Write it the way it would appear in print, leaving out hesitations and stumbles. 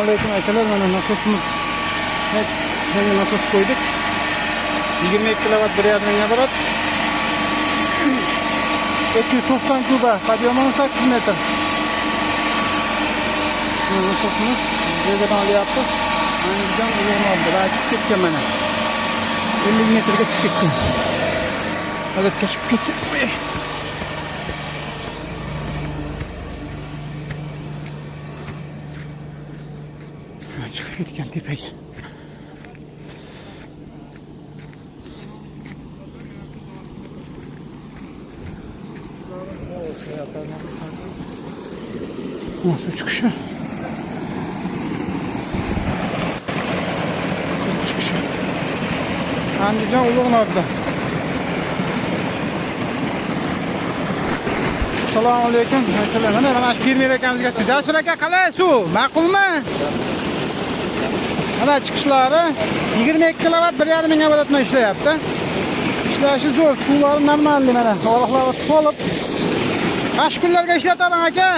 Aleyküm akalar, mana nasosimiz yangi nasos qo'ydik. 22 kilovat 1,5 mingga boradi. 290 kuba, podъемы 18 metr. Nasosimiz rejadan olyapmiz. Andijon uyg'onadi. Va chiqib ketgan mana. 50 metrga chiqib ketgan. Halatga chiqib ketgan. Chiqib ketgan tepaga. Suv chiqishi. Andijon Ulug'norda. Assalomu alaykum. Mana fermer akamizga Jasur aka qalay suv? Ma'qulmi? Mana chiqishlari 22 kilovat 1,5 mingga boradigan ishlayapti. Ishlashi zo'r, suvlari normalniy mana. Baliqlar to'lib. Qash kunlarga ishlatading aka?